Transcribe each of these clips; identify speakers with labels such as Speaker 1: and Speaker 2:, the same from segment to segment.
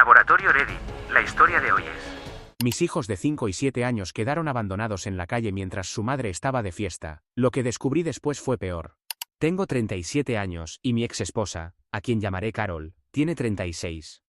Speaker 1: Laboratorio Ready, la historia de hoy es...
Speaker 2: Mis hijos de 5 y 7 años quedaron abandonados en la calle mientras su madre estaba de fiesta. Lo que descubrí después fue peor. Tengo 37 años y mi ex esposa, a quien llamaré Carol, tiene 36.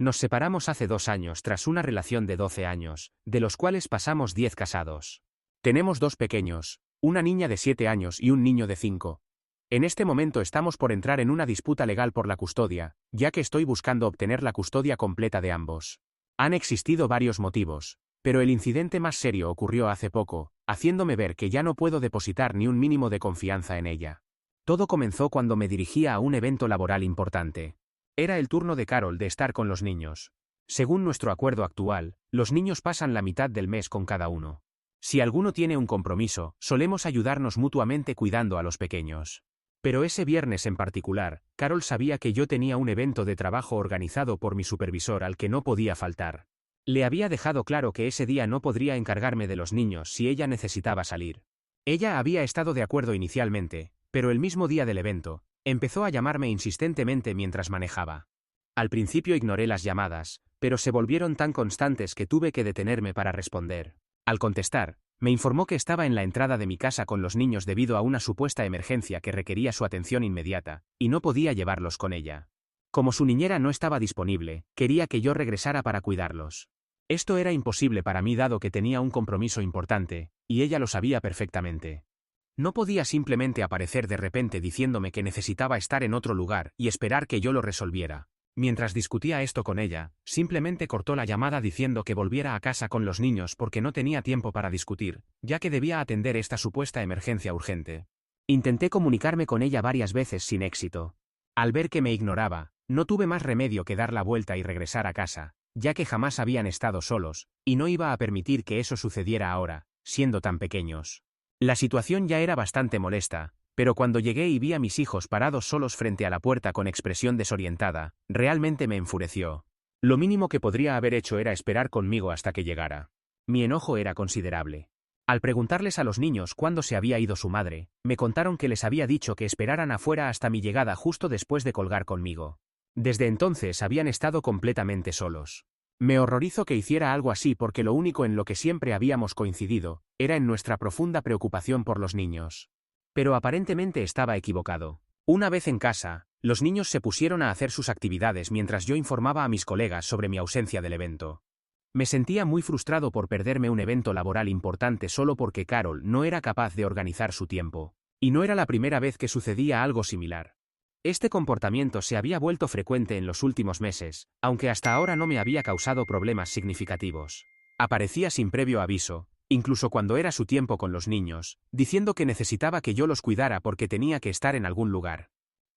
Speaker 2: Nos separamos hace 2 años tras una relación de 12 años, de los cuales pasamos 10 casados. Tenemos 2 pequeños, una niña de 7 años y un niño de 5. En este momento estamos por entrar en una disputa legal por la custodia, ya que estoy buscando obtener la custodia completa de ambos. Han existido varios motivos, pero el incidente más serio ocurrió hace poco, haciéndome ver que ya no puedo depositar ni un mínimo de confianza en ella. Todo comenzó cuando me dirigía a un evento laboral importante. Era el turno de Carol de estar con los niños. Según nuestro acuerdo actual, los niños pasan la mitad del mes con cada uno. Si alguno tiene un compromiso, solemos ayudarnos mutuamente cuidando a los pequeños. Pero ese viernes en particular, Carol sabía que yo tenía un evento de trabajo organizado por mi supervisor al que no podía faltar. Le había dejado claro que ese día no podría encargarme de los niños si ella necesitaba salir. Ella había estado de acuerdo inicialmente, pero el mismo día del evento, empezó a llamarme insistentemente mientras manejaba. Al principio ignoré las llamadas, pero se volvieron tan constantes que tuve que detenerme para responder. Al contestar, me informó que estaba en la entrada de mi casa con los niños debido a una supuesta emergencia que requería su atención inmediata, y no podía llevarlos con ella. Como su niñera no estaba disponible, quería que yo regresara para cuidarlos. Esto era imposible para mí dado que tenía un compromiso importante, y ella lo sabía perfectamente. No podía simplemente aparecer de repente diciéndome que necesitaba estar en otro lugar y esperar que yo lo resolviera. Mientras discutía esto con ella, simplemente cortó la llamada diciendo que volviera a casa con los niños porque no tenía tiempo para discutir, ya que debía atender esta supuesta emergencia urgente. Intenté comunicarme con ella varias veces sin éxito. Al ver que me ignoraba, no tuve más remedio que dar la vuelta y regresar a casa, ya que jamás habían estado solos, y no iba a permitir que eso sucediera ahora, siendo tan pequeños. La situación ya era bastante molesta, pero cuando llegué y vi a mis hijos parados solos frente a la puerta con expresión desorientada, realmente me enfureció. Lo mínimo que podría haber hecho era esperar conmigo hasta que llegara. Mi enojo era considerable. Al preguntarles a los niños cuándo se había ido su madre, me contaron que les había dicho que esperaran afuera hasta mi llegada justo después de colgar conmigo. Desde entonces habían estado completamente solos. Me horrorizó que hiciera algo así porque lo único en lo que siempre habíamos coincidido, era en nuestra profunda preocupación por los niños. Pero aparentemente estaba equivocado. Una vez en casa, los niños se pusieron a hacer sus actividades mientras yo informaba a mis colegas sobre mi ausencia del evento. Me sentía muy frustrado por perderme un evento laboral importante solo porque Carol no era capaz de organizar su tiempo. Y no era la primera vez que sucedía algo similar. Este comportamiento se había vuelto frecuente en los últimos meses, aunque hasta ahora no me había causado problemas significativos. Aparecía sin previo aviso, incluso cuando era su tiempo con los niños, diciendo que necesitaba que yo los cuidara porque tenía que estar en algún lugar.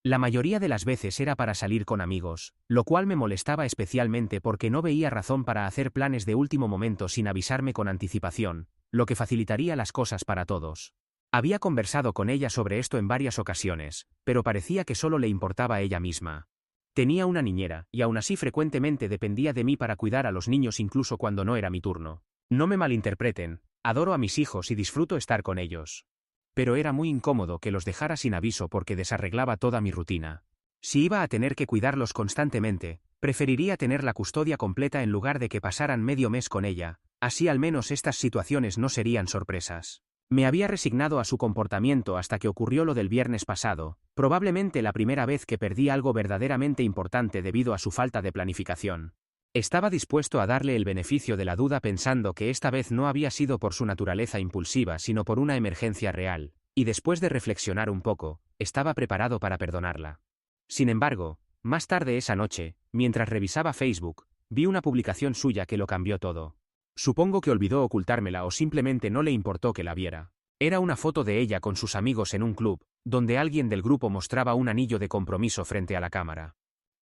Speaker 2: La mayoría de las veces era para salir con amigos, lo cual me molestaba especialmente porque no veía razón para hacer planes de último momento sin avisarme con anticipación, lo que facilitaría las cosas para todos. Había conversado con ella sobre esto en varias ocasiones, pero parecía que solo le importaba a ella misma. Tenía una niñera, y aún así frecuentemente dependía de mí para cuidar a los niños incluso cuando no era mi turno. No me malinterpreten, adoro a mis hijos y disfruto estar con ellos. Pero era muy incómodo que los dejara sin aviso porque desarreglaba toda mi rutina. Si iba a tener que cuidarlos constantemente, preferiría tener la custodia completa en lugar de que pasaran medio mes con ella, así al menos estas situaciones no serían sorpresas. Me había resignado a su comportamiento hasta que ocurrió lo del viernes pasado, probablemente la primera vez que perdí algo verdaderamente importante debido a su falta de planificación. Estaba dispuesto a darle el beneficio de la duda pensando que esta vez no había sido por su naturaleza impulsiva sino por una emergencia real, y después de reflexionar un poco, estaba preparado para perdonarla. Sin embargo, más tarde esa noche, mientras revisaba Facebook, vi una publicación suya que lo cambió todo. Supongo que olvidó ocultármela o simplemente no le importó que la viera. Era una foto de ella con sus amigos en un club, donde alguien del grupo mostraba un anillo de compromiso frente a la cámara.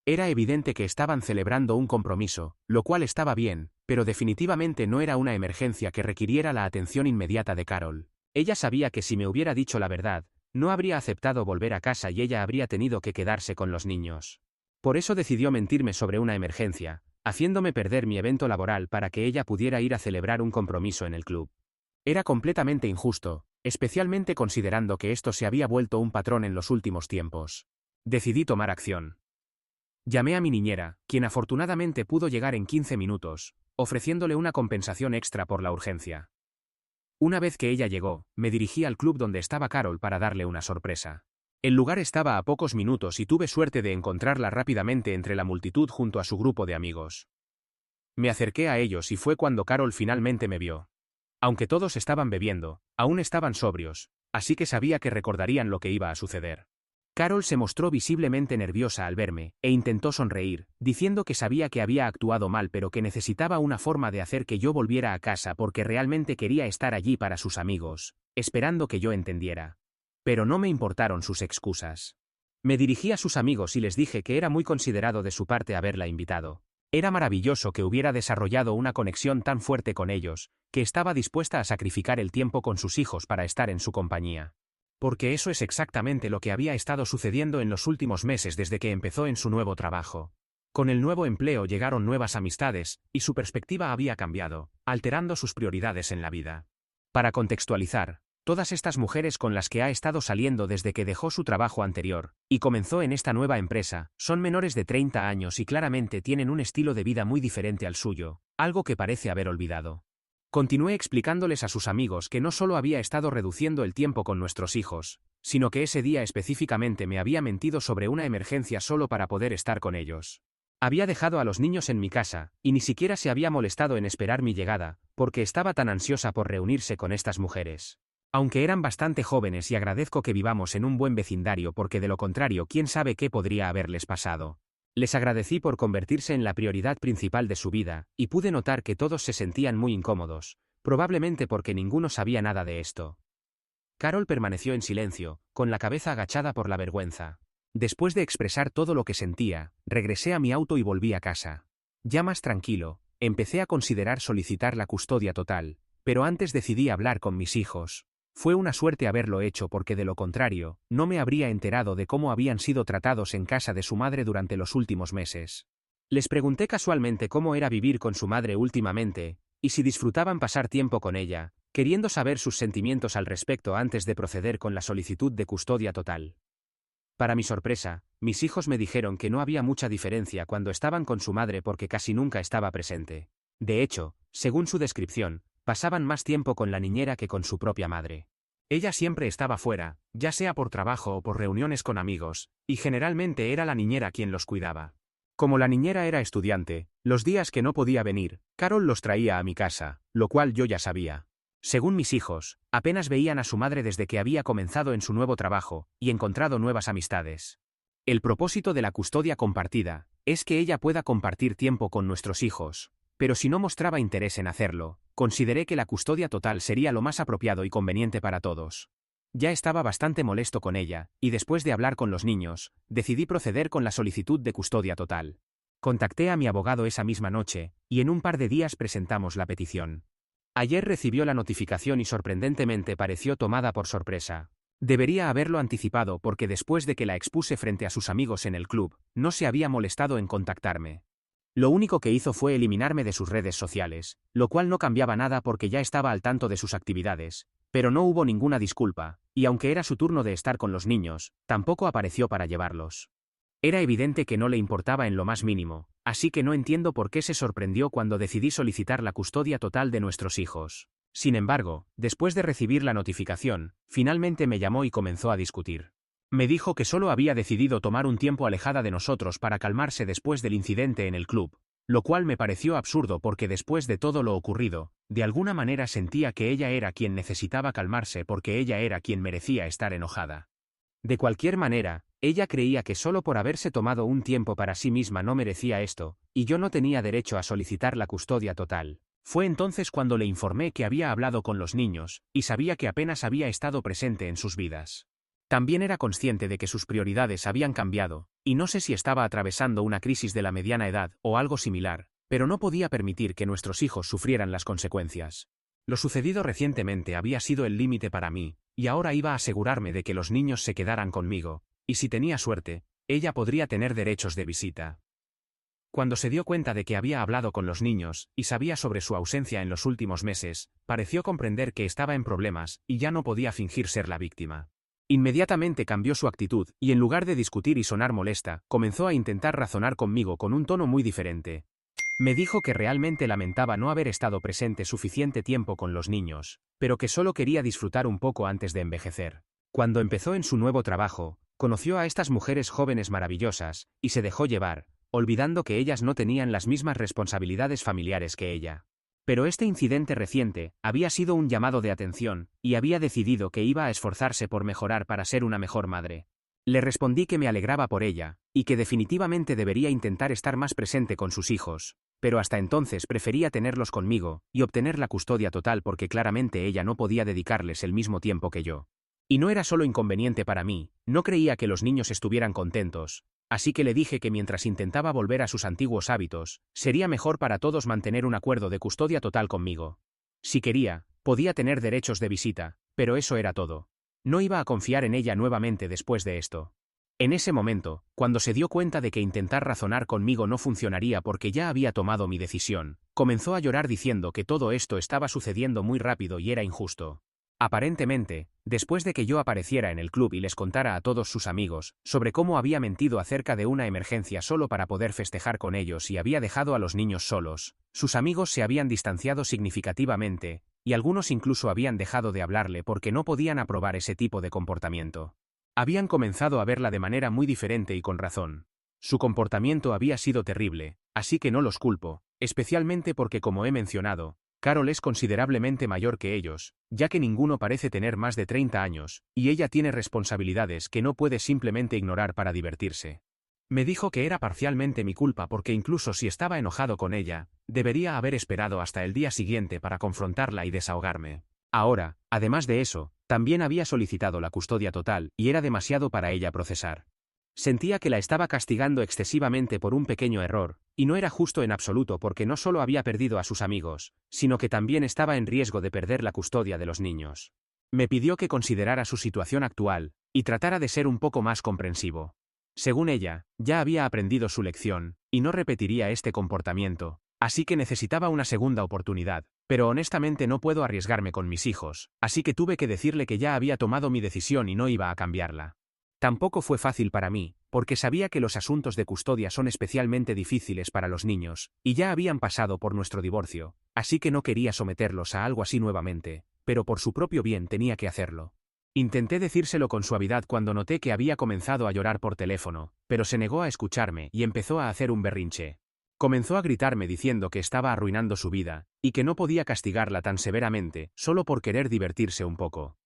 Speaker 2: Era evidente que estaban celebrando un compromiso, lo cual estaba bien, pero definitivamente no era una emergencia que requiriera la atención inmediata de Carol. Ella sabía que si me hubiera dicho la verdad, no habría aceptado volver a casa y ella habría tenido que quedarse con los niños. Por eso decidió mentirme sobre una emergencia, haciéndome perder mi evento laboral para que ella pudiera ir a celebrar un compromiso en el club. Era completamente injusto, especialmente considerando que esto se había vuelto un patrón en los últimos tiempos. Decidí tomar acción. Llamé a mi niñera, quien afortunadamente pudo llegar en 15 minutos, ofreciéndole una compensación extra por la urgencia. Una vez que ella llegó, me dirigí al club donde estaba Carol para darle una sorpresa. El lugar estaba a pocos minutos y tuve suerte de encontrarla rápidamente entre la multitud junto a su grupo de amigos. Me acerqué a ellos y fue cuando Carol finalmente me vio. Aunque todos estaban bebiendo, aún estaban sobrios, así que sabía que recordarían lo que iba a suceder. Carol se mostró visiblemente nerviosa al verme, e intentó sonreír, diciendo que sabía que había actuado mal pero que necesitaba una forma de hacer que yo volviera a casa porque realmente quería estar allí para sus amigos, esperando que yo entendiera. Pero no me importaron sus excusas. Me dirigí a sus amigos y les dije que era muy considerado de su parte haberla invitado. Era maravilloso que hubiera desarrollado una conexión tan fuerte con ellos, que estaba dispuesta a sacrificar el tiempo con sus hijos para estar en su compañía. Porque eso es exactamente lo que había estado sucediendo en los últimos meses desde que empezó en su nuevo trabajo. Con el nuevo empleo llegaron nuevas amistades, y su perspectiva había cambiado, alterando sus prioridades en la vida. Para contextualizar, todas estas mujeres con las que ha estado saliendo desde que dejó su trabajo anterior, y comenzó en esta nueva empresa, son menores de 30 años y claramente tienen un estilo de vida muy diferente al suyo, algo que parece haber olvidado. Continué explicándoles a sus amigos que no solo había estado reduciendo el tiempo con nuestros hijos, sino que ese día específicamente me había mentido sobre una emergencia solo para poder estar con ellos. Había dejado a los niños en mi casa, y ni siquiera se había molestado en esperar mi llegada, porque estaba tan ansiosa por reunirse con estas mujeres. Aunque eran bastante jóvenes y agradezco que vivamos en un buen vecindario porque de lo contrario quién sabe qué podría haberles pasado. Les agradecí por convertirse en la prioridad principal de su vida, y pude notar que todos se sentían muy incómodos, probablemente porque ninguno sabía nada de esto. Carol permaneció en silencio, con la cabeza agachada por la vergüenza. Después de expresar todo lo que sentía, regresé a mi auto y volví a casa. Ya más tranquilo, empecé a considerar solicitar la custodia total, pero antes decidí hablar con mis hijos. Fue una suerte haberlo hecho porque de lo contrario, no me habría enterado de cómo habían sido tratados en casa de su madre durante los últimos meses. Les pregunté casualmente cómo era vivir con su madre últimamente, y si disfrutaban pasar tiempo con ella, queriendo saber sus sentimientos al respecto antes de proceder con la solicitud de custodia total. Para mi sorpresa, mis hijos me dijeron que no había mucha diferencia cuando estaban con su madre porque casi nunca estaba presente. De hecho, según su descripción, pasaban más tiempo con la niñera que con su propia madre. Ella siempre estaba fuera, ya sea por trabajo o por reuniones con amigos, y generalmente era la niñera quien los cuidaba. Como la niñera era estudiante, los días que no podía venir, Carol los traía a mi casa, lo cual yo ya sabía. Según mis hijos, apenas veían a su madre desde que había comenzado en su nuevo trabajo, y encontrado nuevas amistades. El propósito de la custodia compartida es que ella pueda compartir tiempo con nuestros hijos, pero si no mostraba interés en hacerlo, consideré que la custodia total sería lo más apropiado y conveniente para todos. Ya estaba bastante molesto con ella, y después de hablar con los niños, decidí proceder con la solicitud de custodia total. Contacté a mi abogado esa misma noche, y en un par de días presentamos la petición. Ayer recibió la notificación y sorprendentemente pareció tomada por sorpresa. Debería haberlo anticipado porque después de que la expuse frente a sus amigos en el club, no se había molestado en contactarme. Lo único que hizo fue eliminarme de sus redes sociales, lo cual no cambiaba nada porque ya estaba al tanto de sus actividades, pero no hubo ninguna disculpa, y aunque era su turno de estar con los niños, tampoco apareció para llevarlos. Era evidente que no le importaba en lo más mínimo, así que no entiendo por qué se sorprendió cuando decidí solicitar la custodia total de nuestros hijos. Sin embargo, después de recibir la notificación, finalmente me llamó y comenzó a discutir. Me dijo que solo había decidido tomar un tiempo alejada de nosotros para calmarse después del incidente en el club, lo cual me pareció absurdo porque después de todo lo ocurrido, de alguna manera sentía que ella era quien necesitaba calmarse porque ella era quien merecía estar enojada. De cualquier manera, ella creía que solo por haberse tomado un tiempo para sí misma no merecía esto, y yo no tenía derecho a solicitar la custodia total. Fue entonces cuando le informé que había hablado con los niños, y sabía que apenas había estado presente en sus vidas. También era consciente de que sus prioridades habían cambiado, y no sé si estaba atravesando una crisis de la mediana edad o algo similar, pero no podía permitir que nuestros hijos sufrieran las consecuencias. Lo sucedido recientemente había sido el límite para mí, y ahora iba a asegurarme de que los niños se quedaran conmigo, y si tenía suerte, ella podría tener derechos de visita. Cuando se dio cuenta de que había hablado con los niños, y sabía sobre su ausencia en los últimos meses, pareció comprender que estaba en problemas, y ya no podía fingir ser la víctima. Inmediatamente cambió su actitud, y en lugar de discutir y sonar molesta, comenzó a intentar razonar conmigo con un tono muy diferente. Me dijo que realmente lamentaba no haber estado presente suficiente tiempo con los niños, pero que solo quería disfrutar un poco antes de envejecer. Cuando empezó en su nuevo trabajo, conoció a estas mujeres jóvenes maravillosas, y se dejó llevar, olvidando que ellas no tenían las mismas responsabilidades familiares que ella. Pero este incidente reciente había sido un llamado de atención, y había decidido que iba a esforzarse por mejorar para ser una mejor madre. Le respondí que me alegraba por ella, y que definitivamente debería intentar estar más presente con sus hijos, pero hasta entonces prefería tenerlos conmigo, y obtener la custodia total porque claramente ella no podía dedicarles el mismo tiempo que yo. Y no era solo inconveniente para mí, no creía que los niños estuvieran contentos, así que le dije que mientras intentaba volver a sus antiguos hábitos, sería mejor para todos mantener un acuerdo de custodia total conmigo. Si quería, podía tener derechos de visita, pero eso era todo. No iba a confiar en ella nuevamente después de esto. En ese momento, cuando se dio cuenta de que intentar razonar conmigo no funcionaría porque ya había tomado mi decisión, comenzó a llorar diciendo que todo esto estaba sucediendo muy rápido y era injusto. Aparentemente, después de que yo apareciera en el club y les contara a todos sus amigos sobre cómo había mentido acerca de una emergencia solo para poder festejar con ellos y había dejado a los niños solos, sus amigos se habían distanciado significativamente, y algunos incluso habían dejado de hablarle porque no podían aprobar ese tipo de comportamiento. Habían comenzado a verla de manera muy diferente y con razón. Su comportamiento había sido terrible, así que no los culpo, especialmente porque, como he mencionado, Carol es considerablemente mayor que ellos, ya que ninguno parece tener más de 30 años, y ella tiene responsabilidades que no puede simplemente ignorar para divertirse. Me dijo que era parcialmente mi culpa porque incluso si estaba enojado con ella, debería haber esperado hasta el día siguiente para confrontarla y desahogarme. Ahora, además de eso, también había solicitado la custodia total y era demasiado para ella procesar. Sentía que la estaba castigando excesivamente por un pequeño error, y no era justo en absoluto porque no solo había perdido a sus amigos, sino que también estaba en riesgo de perder la custodia de los niños. Me pidió que considerara su situación actual, y tratara de ser un poco más comprensivo. Según ella, ya había aprendido su lección, y no repetiría este comportamiento, así que necesitaba una segunda oportunidad, pero honestamente no puedo arriesgarme con mis hijos, así que tuve que decirle que ya había tomado mi decisión y no iba a cambiarla. Tampoco fue fácil para mí, porque sabía que los asuntos de custodia son especialmente difíciles para los niños, y ya habían pasado por nuestro divorcio, así que no quería someterlos a algo así nuevamente, pero por su propio bien tenía que hacerlo. Intenté decírselo con suavidad cuando noté que había comenzado a llorar por teléfono, pero se negó a escucharme y empezó a hacer un berrinche. Comenzó a gritarme diciendo que estaba arruinando su vida, y que no podía castigarla tan severamente, solo por querer divertirse un poco.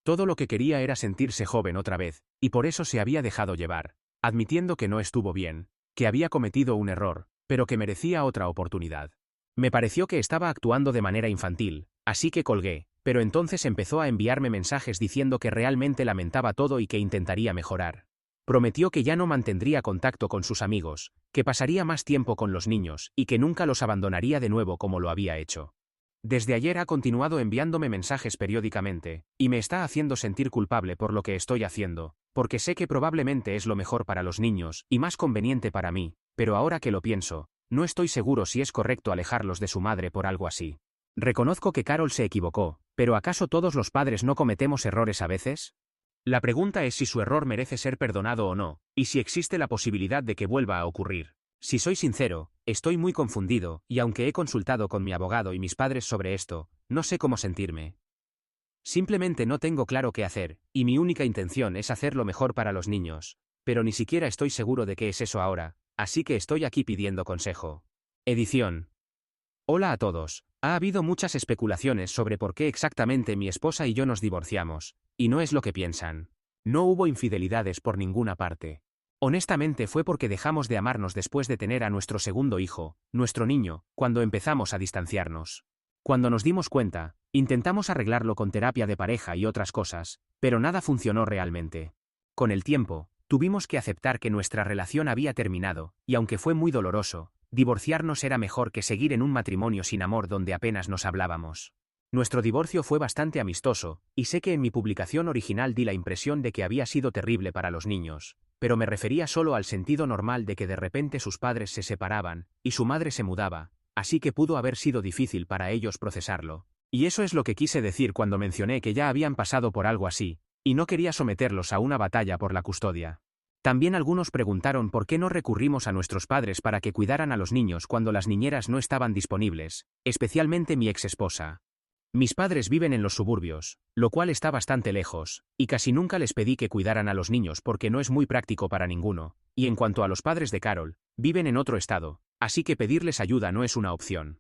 Speaker 2: Todo lo que quería era sentirse joven otra vez, y por eso se había dejado llevar, admitiendo que no estuvo bien, que había cometido un error, pero que merecía otra oportunidad. Me pareció que estaba actuando de manera infantil, así que colgué, pero entonces empezó a enviarme mensajes diciendo que realmente lamentaba todo y que intentaría mejorar. Prometió que ya no mantendría contacto con sus amigos, que pasaría más tiempo con los niños y que nunca los abandonaría de nuevo como lo había hecho. Desde ayer ha continuado enviándome mensajes periódicamente, y me está haciendo sentir culpable por lo que estoy haciendo, porque sé que probablemente es lo mejor para los niños y más conveniente para mí, pero ahora que lo pienso, no estoy seguro si es correcto alejarlos de su madre por algo así. Reconozco que Carol se equivocó, pero ¿acaso todos los padres no cometemos errores a veces? La pregunta es si su error merece ser perdonado o no, y si existe la posibilidad de que vuelva a ocurrir. Si soy sincero, estoy muy confundido, y aunque he consultado con mi abogado y mis padres sobre esto, no sé cómo sentirme. Simplemente no tengo claro qué hacer, y mi única intención es hacer lo mejor para los niños, pero ni siquiera estoy seguro de qué es eso ahora, así que estoy aquí pidiendo consejo. Edición. Hola a todos. Ha habido muchas especulaciones sobre por qué exactamente mi esposa y yo nos divorciamos, y no es lo que piensan. No hubo infidelidades por ninguna parte. Honestamente fue porque dejamos de amarnos después de tener a nuestro segundo hijo, nuestro niño, cuando empezamos a distanciarnos. Cuando nos dimos cuenta, intentamos arreglarlo con terapia de pareja y otras cosas, pero nada funcionó realmente. Con el tiempo, tuvimos que aceptar que nuestra relación había terminado, y aunque fue muy doloroso, divorciarnos era mejor que seguir en un matrimonio sin amor donde apenas nos hablábamos. Nuestro divorcio fue bastante amistoso, y sé que en mi publicación original di la impresión de que había sido terrible para los niños, pero me refería solo al sentido normal de que de repente sus padres se separaban, y su madre se mudaba, así que pudo haber sido difícil para ellos procesarlo. Y eso es lo que quise decir cuando mencioné que ya habían pasado por algo así, y no quería someterlos a una batalla por la custodia. También algunos preguntaron por qué no recurrimos a nuestros padres para que cuidaran a los niños cuando las niñeras no estaban disponibles, especialmente mi exesposa. Mis padres viven en los suburbios, lo cual está bastante lejos, y casi nunca les pedí que cuidaran a los niños porque no es muy práctico para ninguno, y en cuanto a los padres de Carol, viven en otro estado, así que pedirles ayuda no es una opción.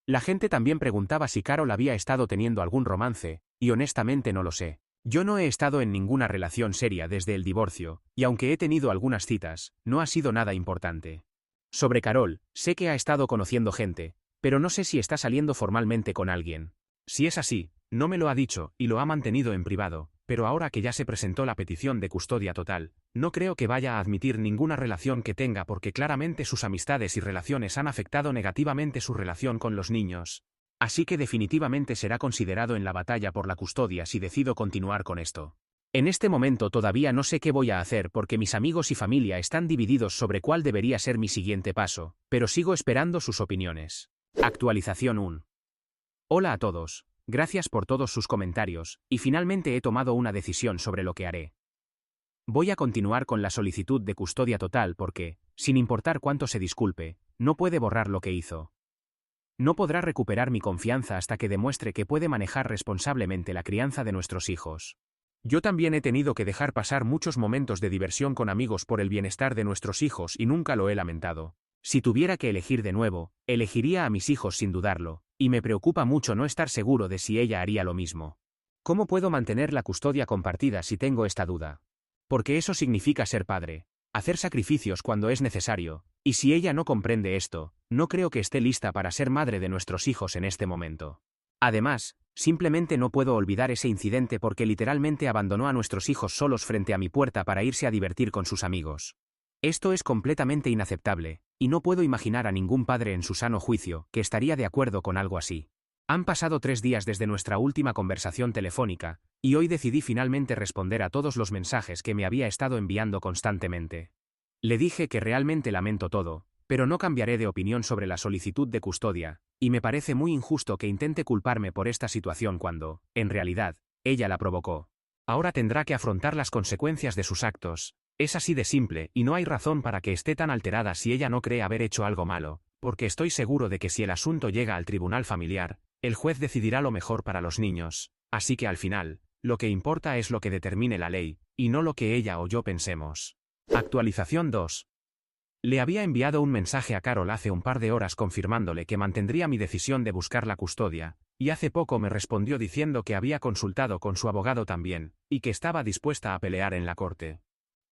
Speaker 2: La gente también preguntaba si Carol había estado teniendo algún romance, y honestamente no lo sé. Yo no he estado en ninguna relación seria desde el divorcio, y aunque he tenido algunas citas, no ha sido nada importante. Sobre Carol, sé que ha estado conociendo gente, pero no sé si está saliendo formalmente con alguien. Si es así, no me lo ha dicho y lo ha mantenido en privado, pero ahora que ya se presentó la petición de custodia total, no creo que vaya a admitir ninguna relación que tenga porque claramente sus amistades y relaciones han afectado negativamente su relación con los niños. Así que definitivamente será considerado en la batalla por la custodia si decido continuar con esto. En este momento todavía no sé qué voy a hacer porque mis amigos y familia están divididos sobre cuál debería ser mi siguiente paso, pero sigo esperando sus opiniones. Actualización 1. Hola a todos, gracias por todos sus comentarios, y finalmente he tomado una decisión sobre lo que haré. Voy a continuar con la solicitud de custodia total porque, sin importar cuánto se disculpe, no puede borrar lo que hizo. No podrá recuperar mi confianza hasta que demuestre que puede manejar responsablemente la crianza de nuestros hijos. Yo también he tenido que dejar pasar muchos momentos de diversión con amigos por el bienestar de nuestros hijos y nunca lo he lamentado. Si tuviera que elegir de nuevo, elegiría a mis hijos sin dudarlo, y me preocupa mucho no estar seguro de si ella haría lo mismo. ¿Cómo puedo mantener la custodia compartida si tengo esta duda? Porque eso significa ser padre, hacer sacrificios cuando es necesario, y si ella no comprende esto, no creo que esté lista para ser madre de nuestros hijos en este momento. Además, simplemente no puedo olvidar ese incidente porque literalmente abandonó a nuestros hijos solos frente a mi puerta para irse a divertir con sus amigos. Esto es completamente inaceptable, y no puedo imaginar a ningún padre en su sano juicio que estaría de acuerdo con algo así. Han pasado 3 días desde nuestra última conversación telefónica, y hoy decidí finalmente responder a todos los mensajes que me había estado enviando constantemente. Le dije que realmente lamento todo, pero no cambiaré de opinión sobre la solicitud de custodia, y me parece muy injusto que intente culparme por esta situación cuando, en realidad, ella la provocó. Ahora tendrá que afrontar las consecuencias de sus actos. Es así de simple, y no hay razón para que esté tan alterada si ella no cree haber hecho algo malo, porque estoy seguro de que si el asunto llega al tribunal familiar, el juez decidirá lo mejor para los niños, así que al final, lo que importa es lo que determine la ley, y no lo que ella o yo pensemos. Actualización 2. Le había enviado un mensaje a Carol hace un par de horas confirmándole que mantendría mi decisión de buscar la custodia, y hace poco me respondió diciendo que había consultado con su abogado también, y que estaba dispuesta a pelear en la corte.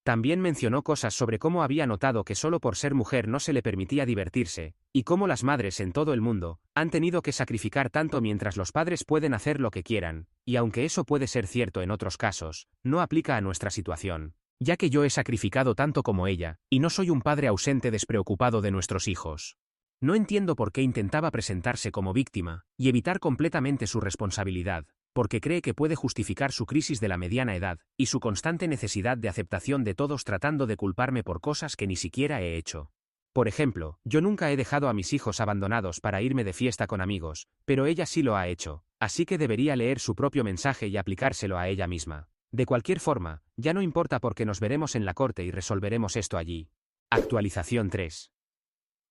Speaker 2: También mencionó cosas sobre cómo había notado que solo por ser mujer no se le permitía divertirse, y cómo las madres en todo el mundo han tenido que sacrificar tanto mientras los padres pueden hacer lo que quieran, y aunque eso puede ser cierto en otros casos, no aplica a nuestra situación, ya que yo he sacrificado tanto como ella, y no soy un padre ausente despreocupado de nuestros hijos. No entiendo por qué intentaba presentarse como víctima, y evitar completamente su responsabilidad, porque cree que puede justificar su crisis de la mediana edad, y su constante necesidad de aceptación de todos tratando de culparme por cosas que ni siquiera he hecho. Por ejemplo, yo nunca he dejado a mis hijos abandonados para irme de fiesta con amigos, pero ella sí lo ha hecho, así que debería leer su propio mensaje y aplicárselo a ella misma. De cualquier forma, ya no importa porque nos veremos en la corte y resolveremos esto allí. Actualización 3.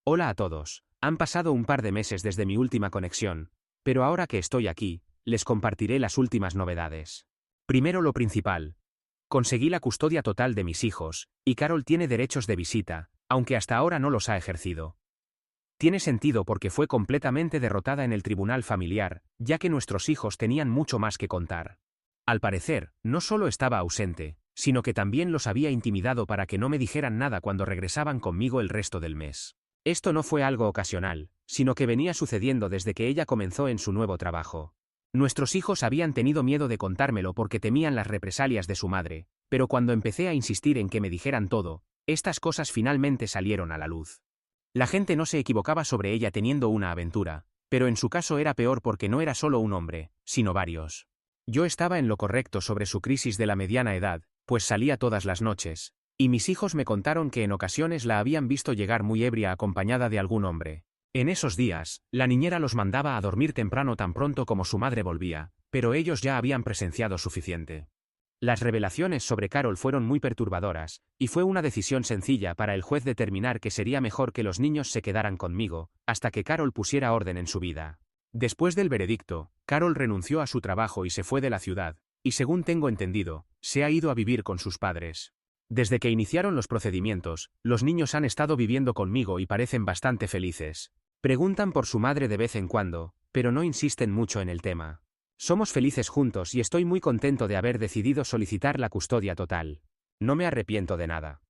Speaker 2: Hola a todos, han pasado un par de meses desde mi última conexión, pero ahora que estoy aquí, les compartiré las últimas novedades. Primero lo principal. Conseguí la custodia total de mis hijos, y Carol tiene derechos de visita, aunque hasta ahora no los ha ejercido. Tiene sentido porque fue completamente derrotada en el tribunal familiar, ya que nuestros hijos tenían mucho más que contar. Al parecer, no solo estaba ausente, sino que también los había intimidado para que no me dijeran nada cuando regresaban conmigo el resto del mes. Esto no fue algo ocasional, sino que venía sucediendo desde que ella comenzó en su nuevo trabajo. Nuestros hijos habían tenido miedo de contármelo porque temían las represalias de su madre, pero cuando empecé a insistir en que me dijeran todo, estas cosas finalmente salieron a la luz. La gente no se equivocaba sobre ella teniendo una aventura, pero en su caso era peor porque no era solo un hombre, sino varios. Yo estaba en lo correcto sobre su crisis de la mediana edad, pues salía todas las noches, y mis hijos me contaron que en ocasiones la habían visto llegar muy ebria acompañada de algún hombre. En esos días, la niñera los mandaba a dormir temprano tan pronto como su madre volvía, pero ellos ya habían presenciado suficiente. Las revelaciones sobre Carol fueron muy perturbadoras, y fue una decisión sencilla para el juez determinar que sería mejor que los niños se quedaran conmigo, hasta que Carol pusiera orden en su vida. Después del veredicto, Carol renunció a su trabajo y se fue de la ciudad, y según tengo entendido, se ha ido a vivir con sus padres. Desde que iniciaron los procedimientos, los niños han estado viviendo conmigo y parecen bastante felices. Preguntan por su madre de vez en cuando, pero no insisten mucho en el tema. Somos felices juntos y estoy muy contento de haber decidido solicitar la custodia total. No me arrepiento de nada.